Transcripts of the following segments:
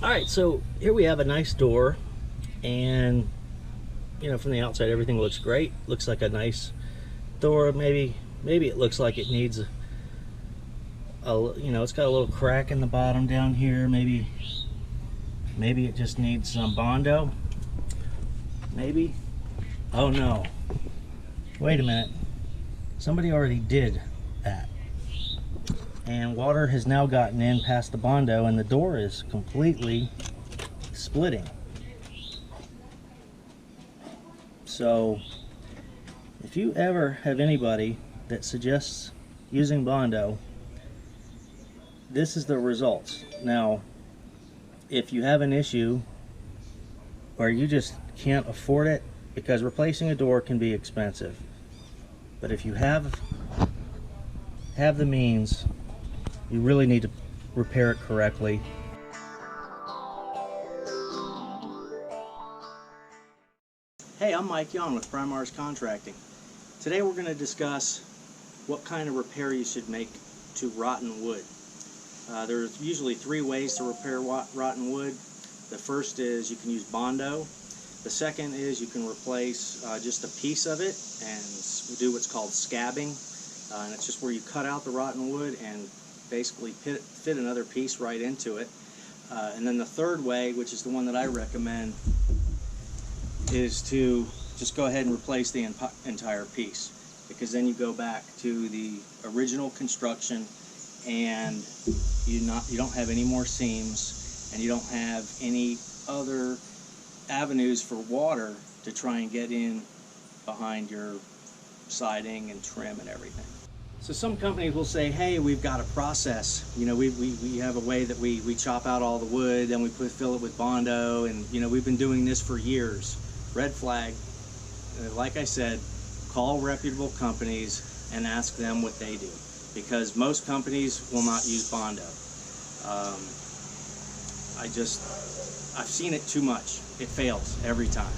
All right, so here we have a nice door, and you know, from the outside everything looks great. Looks like a nice door. Maybe it looks like it needs it's got a little crack in the bottom down here. Maybe it just needs some Bondo. Maybe. Oh no. Wait a minute. Somebody already did that. And water has now gotten in past the Bondo, and the door is completely splitting. So if you ever have anybody that suggests using Bondo, this is the results. Now, if you have an issue or you just can't afford it, because replacing a door can be expensive, but if you have the means, you really need to repair it correctly. Hey, I'm Mike Young with Primars Contracting. Today we're going to discuss what kind of repair you should make to rotten wood. There's usually three ways to repair rotten wood. The first is you can use Bondo. The second is you can replace just a piece of it and do what's called scabbing. And it's just where you cut out the rotten wood and basically fit another piece right into it. And then the third way, which is the one that I recommend, is to just go ahead and replace the entire piece, because then you go back to the original construction and you don't have any more seams, and you don't have any other avenues for water to try and get in behind your siding and trim and everything. So some companies will say, hey, we've got a process. You know, we have a way that we chop out all the wood, and we fill it with Bondo, and you know, we've been doing this for years. Red flag. Like I said, call reputable companies and ask them what they do, because most companies will not use Bondo. I've seen it too much. It fails every time.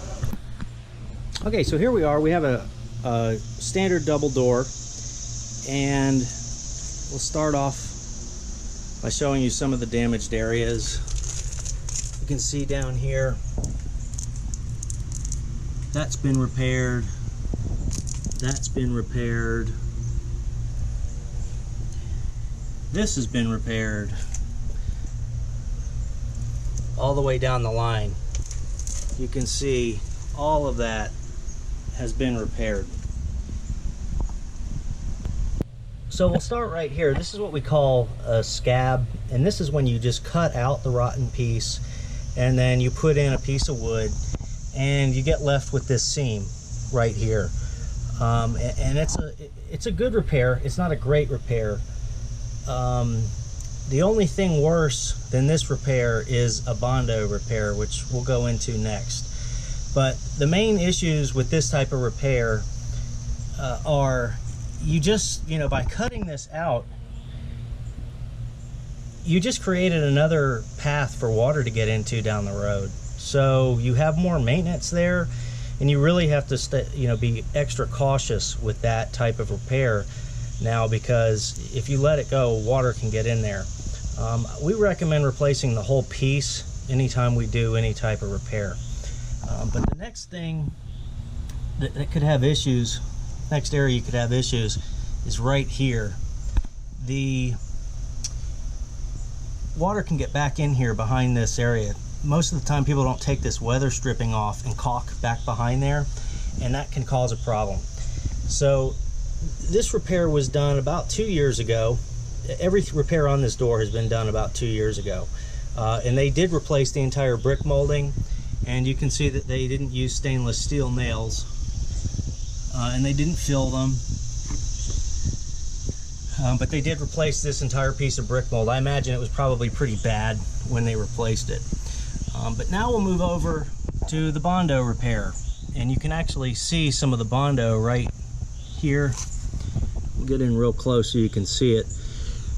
Okay, so here we are. We have a standard double door, and we'll start off by showing you some of the damaged areas. You can see down here, that's been repaired. That's been repaired. This has been repaired. All the way down the line, you can see all of that has been repaired. So we'll start right here. This is what we call a scab, and this is when you just cut out the rotten piece and then you put in a piece of wood, and you get left with this seam right here. And it's a good repair. It's not a great repair. The only thing worse than this repair is a Bondo repair, which we'll go into next. But the main issues with this type of repair are, by cutting this out, you just created another path for water to get into down the road. So you have more maintenance there, and you really have to be extra cautious with that type of repair now, because if you let it go, water can get in there. We recommend replacing the whole piece anytime we do any type of repair. But the next thing that could have issues, next area you could have issues, is right here. The water can get back in here behind this area. Most of the time people don't take this weather stripping off and caulk back behind there, and that can cause a problem. So this repair was done about 2 years ago. Every repair on this door has been done about 2 years ago. And they did replace the entire brick molding, and you can see that they didn't use stainless steel nails, and they didn't fill them. But they did replace this entire piece of brick mold. I imagine it was probably pretty bad when they replaced it. But now we'll move over to the Bondo repair, and you can actually see some of the Bondo right here. We'll get in real close so you can see it.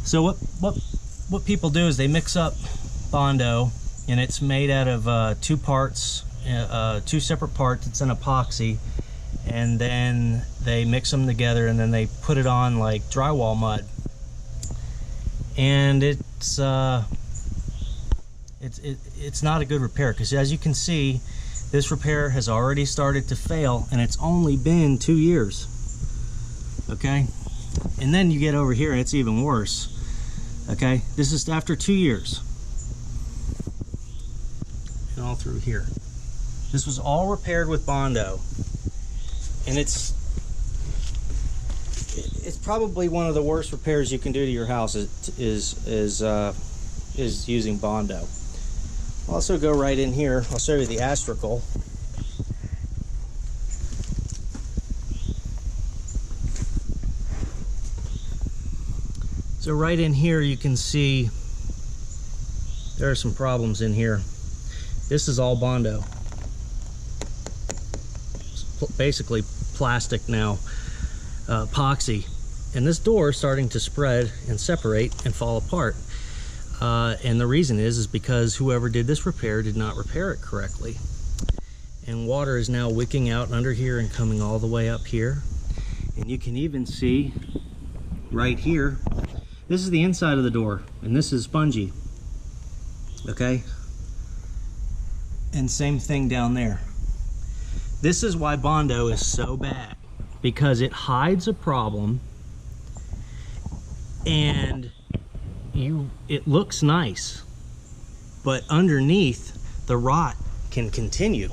So what people do is they mix up Bondo, and it's made out of two parts, two separate parts. It's an epoxy, and then they mix them together, and then they put it on like drywall mud, and it's it's not a good repair, because as you can see, this repair has already started to fail, and it's only been 2 years. Okay, and then you get over here, it's even worse. Okay, this is after 2 years, and all through here. This was all repaired with Bondo, and it's probably one of the worst repairs you can do to your house is using Bondo. I'll also go right in here. I'll show you the astragal. So right in here you can see there are some problems in here. This is all Bondo. It's basically plastic now, epoxy. And this door is starting to spread and separate and fall apart. And the reason is because whoever did this repair did not repair it correctly. And water is now wicking out under here and coming all the way up here. And you can even see right here, this is the inside of the door, and this is spongy. Okay? And same thing down there. This is why Bondo is so bad, because it hides a problem, and it looks nice, but underneath the rot can continue.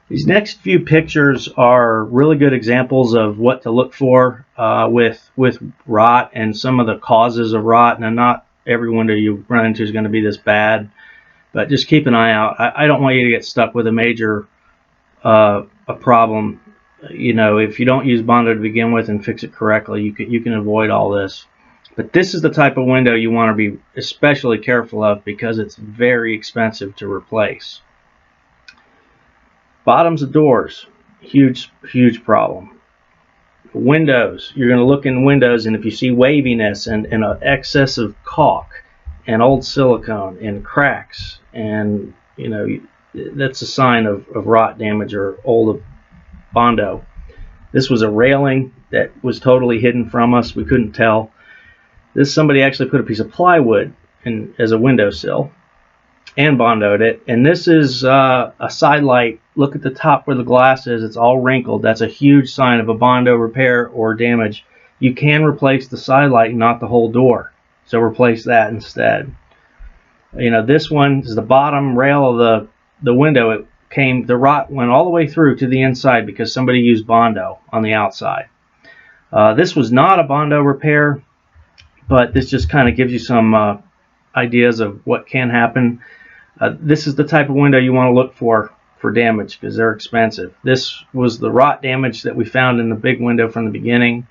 These next few pictures are really good examples of what to look for with rot and some of the causes of rot. Now, not every window you run into is going to be this bad, but just keep an eye out. I don't want you to get stuck with a major a problem. You know, if you don't use Bondo to begin with and fix it correctly, you can avoid all this. But this is the type of window you want to be especially careful of, because it's very expensive to replace. Bottoms of doors, huge problem. Windows, you're going to look in windows, and if you see waviness and an excess of caulk and old silicone and cracks, and you know, that's a sign of rot damage or old Bondo. This was a railing that was totally hidden from us. We couldn't tell. Somebody actually put a piece of plywood in as a windowsill and Bondoed it. And this is a side light. Look at the top where the glass is. It's all wrinkled. That's a huge sign of a Bondo repair or damage. You can replace the side light, not the whole door. So replace that instead. You know, this one is the bottom rail of the window. The rot went all the way through to the inside because somebody used Bondo on the outside. This was not a Bondo repair, but this just kind of gives you some ideas of what can happen. This is the type of window you want to look for damage, because they're expensive. This was the rot damage that we found in the big window from the beginning.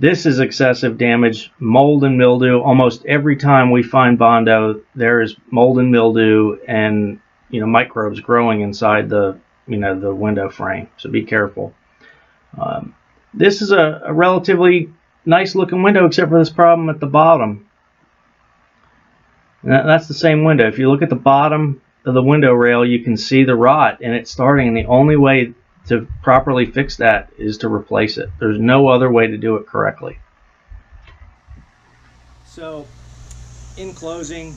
This is excessive damage, mold and mildew. Almost every time we find Bondo, there is mold and mildew and microbes growing inside the window frame. So be careful. This is a relatively nice looking window, except for this problem at the bottom. And that's the same window. If you look at the bottom of the window rail, you can see the rot, and it's starting. And the only way to properly fix that is to replace it. There's no other way to do it correctly. So, in closing,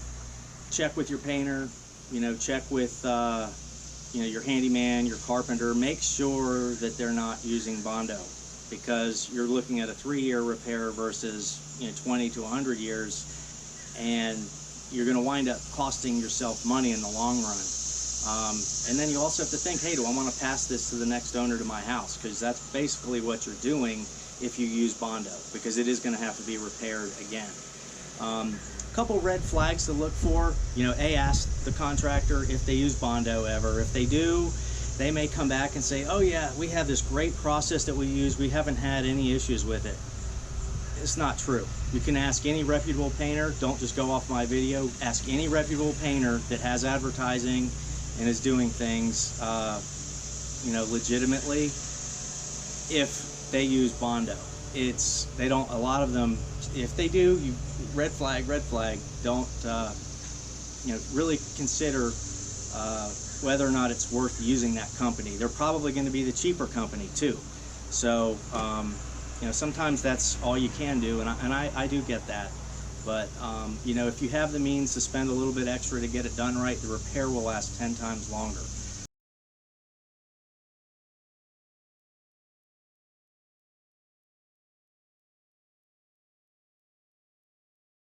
check with your painter. Check with your handyman, your carpenter. Make sure that they're not using Bondo, because you're looking at a 3-year repair versus 20 to 100 years, and you're going to wind up costing yourself money in the long run. And then you also have to think, hey, do I want to pass this to the next owner to my house? Because that's basically what you're doing if you use Bondo, because it is going to have to be repaired again. Couple red flags to look for. Ask the contractor if they use Bondo ever. If they do, they may come back and say, oh yeah, we have this great process that we use, we haven't had any issues with it. It's not true. You can ask any reputable painter. Don't just go off my video. Ask any reputable painter that has advertising and is doing things legitimately if they use Bondo. They don't, a lot of them, if they do, red flag, don't really consider whether or not it's worth using that company. They're probably going to be the cheaper company too. So You know, sometimes that's all you can do, and I do get that. But you know, if you have the means to spend a little bit extra to get it done right, the repair will last 10 times longer.